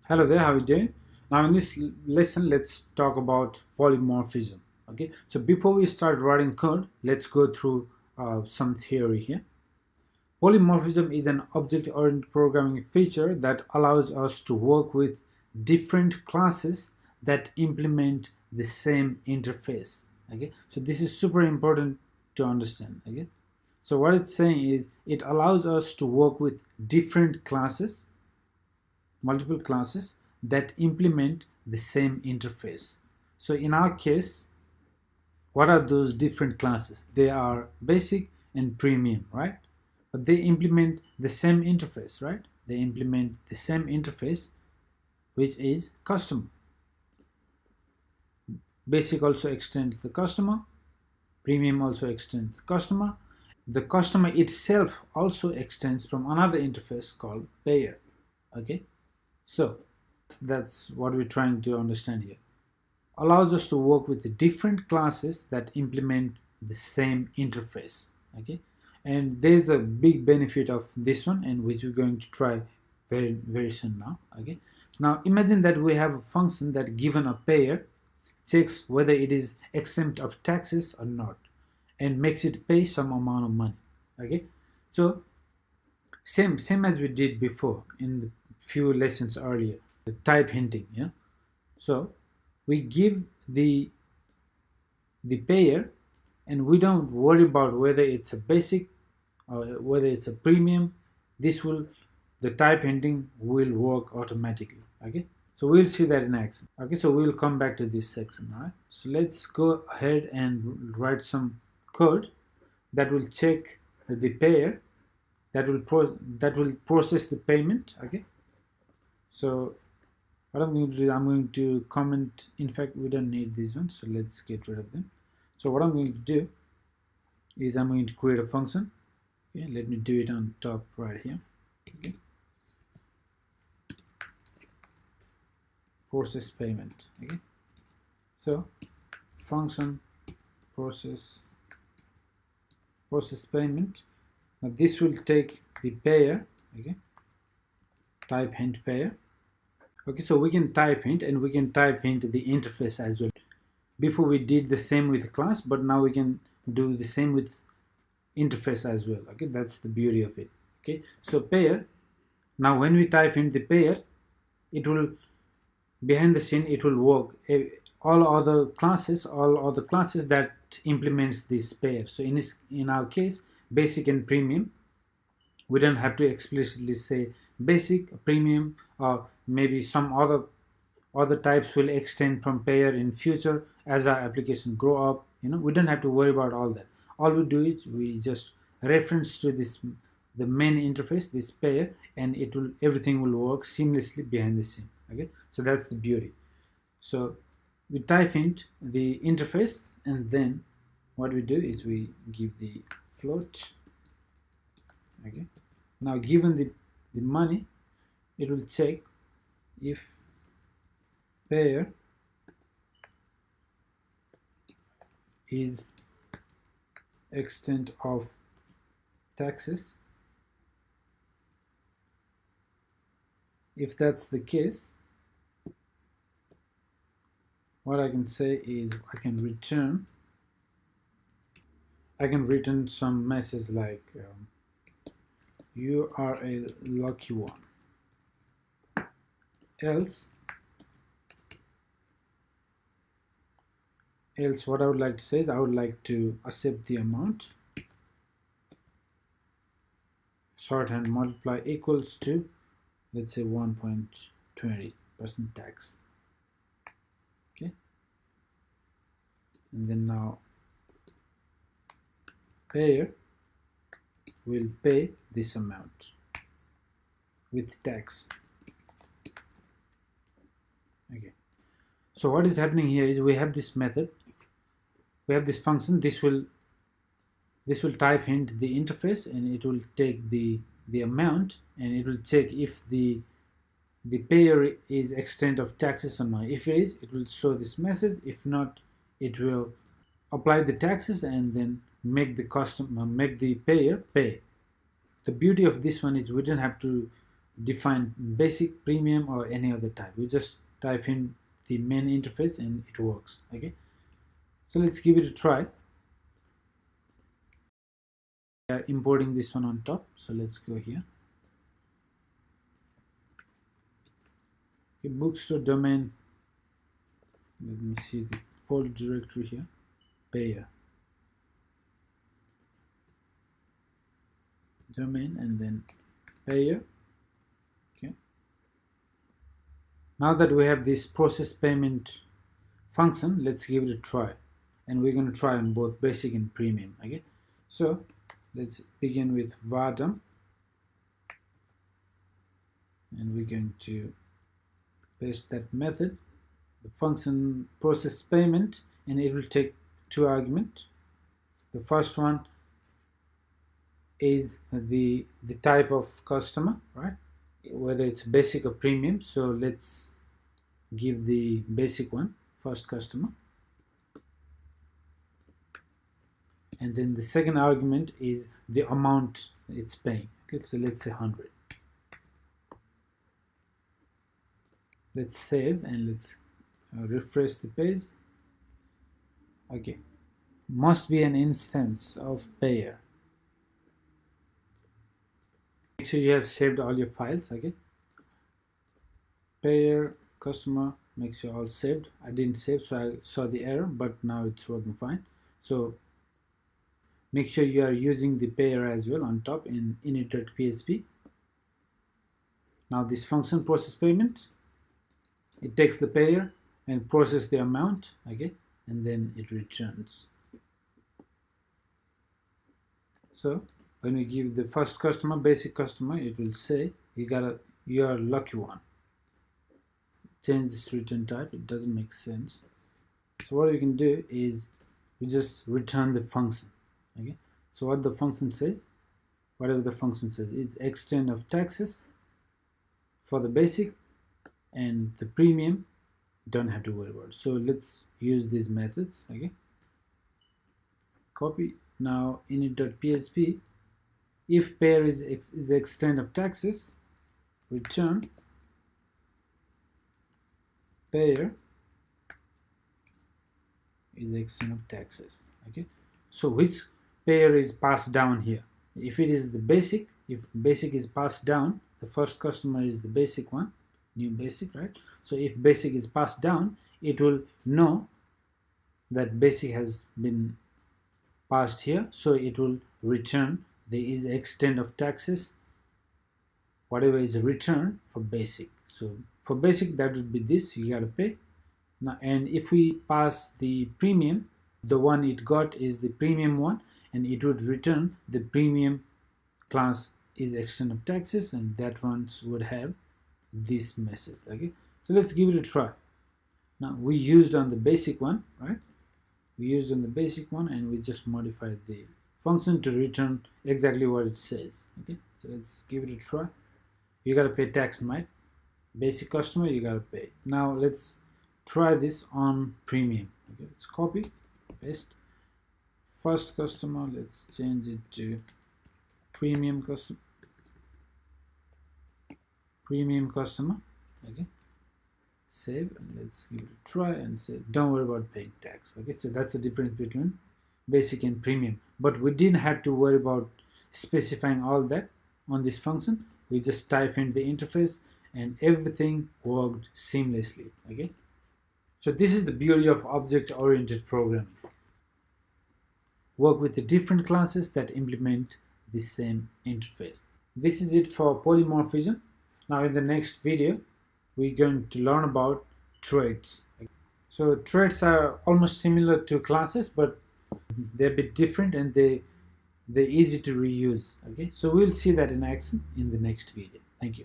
Hello there, how are you doing? Now in this lesson, let's talk about polymorphism. Okay, so before we start writing code, let's go through some theory here. Polymorphism is an object-oriented programming feature that allows us to work with different classes that implement the same interface. Okay, so this is super important to understand. Okay, so what it's saying is it allows us to work with different classes, multiple classes that implement the same interface. So in our case, what are those different classes? They are basic and premium, right? But they implement the same interface, right? They implement the same interface, which is customer. Basic also extends the customer, premium also extends the customer. The customer itself also extends from another interface called payer. Okay, so that's what we're trying to understand here. Allows us to work with the different classes that implement the same interface. Okay, and there's a big benefit of this one, and which we're going to try very soon now. Okay, now imagine that we have a function that, given a payer, checks whether it is exempt of taxes or not and makes it pay some amount of money. Okay, so same as we did before in the few lessons earlier, the type hinting. Yeah, so we give the payer, and we don't worry about whether it's a basic or whether it's a premium. This will, the type hinting will work automatically. Okay, so we'll see that in action. Okay, so we'll come back to this section. All right, so let's go ahead and write some code that will check the payer, that will process the payment. Okay, so what I'm going to do, I'm going to comment. In fact, we don't need these ones, so let's get rid of them. So what I'm going to do is I'm going to create a function. Okay, let me do it on top right here. Okay, process payment. Okay, so function process payment. Now this will take the payer. Okay, type hint payer. Okay, so we can type hint, and we can type hint the interface as well. Before we did the same with class, but now we can do the same with interface as well. Okay, that's the beauty of it. Okay, so payer, now when we type in the payer, it will, behind the scene, it will work all other classes that implements this payer. So in our case, basic and premium, we don't have to explicitly say basic, premium, or maybe some other types will extend from payer in future as our application grow up. We don't have to worry about all that. All we do is we just reference to this, the main interface, this payer, and everything will work seamlessly behind the scene. Okay, so that's the beauty. So we type in the interface, and then what we do is we give the float. Okay, now given the money, it will check if payer is extent of taxes. If that's the case, what I can say is I can return some message like you are a lucky one. Else what I would like to say is I would like to accept the amount, shorthand multiply equals to, let's say, 1.20% tax. Okay, and then now payer will pay this amount with tax. Okay, so what is happening here is we have this method, we have this function. This will type into the interface, and it will take the amount, and it will check if the payer is extent of taxes or not. If it is, it will show this message. If not, it will apply the taxes and then make the payer pay. The beauty of this one is we don't have to define basic, premium, or any other type. We just type in the main interface and it works. Okay, so let's give it a try. We are importing this one on top, so let's go here. Okay, bookstore domain, let me see the folder directory here, payer domain, and then payer. Okay, now that we have this process payment function, let's give it a try, and we're going to try on both basic and premium. Okay, so let's begin with var dump, and we're going to paste that method, the function process payment, and it will take two arguments. The first one is the type of customer, right, whether it's basic or premium. So let's give the basic one, first customer, and then the second argument is the amount it's paying. Okay, so let's say 100. Let's save and let's refresh the page. Okay, must be an instance of payer. Make sure you have saved all your files. Okay, payer, customer, make sure all saved. I didn't save, so I saw the error, but now it's working fine. So make sure you are using the payer as well on top in init.php. Now this function process payment, it takes the payer and process the amount, okay, and then it returns. So when we give the first customer, basic customer, it will say you are a lucky one. Change this return type, it doesn't make sense. So what we can do is we just return the function. Okay, so what the function says, whatever the function says, is extent of taxes for the basic, and the premium don't have to worry about it. So let's use these methods. Okay, copy. Now init.php, if payer is extent of taxes, return payer is extent of taxes. Okay, so which payer is passed down here? If it is the basic, if basic is passed down, the first customer is the basic one, new basic, right? So if basic is passed down, it will know that basic has been passed here, so it will return the is extent of taxes, whatever is returned for basic. So for basic, that would be this, you gotta pay. Now, and if we pass the premium, the one it got is the premium one, and it would return the premium class is extent of taxes, and that ones would have this message. Okay, so let's give it a try. Now we used on the basic one, right? We used on the basic one, and we just modified the function to return exactly what it says. Okay, so let's give it a try. You gotta pay tax, right? Basic customer, you gotta pay. Now let's try this on premium. Okay, let's copy, paste. First customer, let's change it to premium customer. Premium customer. Okay, save, and let's give it a try and say don't worry about paying tax. Okay, so that's the difference between basic and premium, but we didn't have to worry about specifying all that on this function. We just type in the interface and everything worked seamlessly. Okay, so this is the beauty of object-oriented programming. Work with the different classes that implement the same interface. This is it for polymorphism. Now in the next video, we're going to learn about traits. So traits are almost similar to classes, but they're a bit different, and they're easy to reuse. Okay, so we'll see that in action in the next video. Thank you.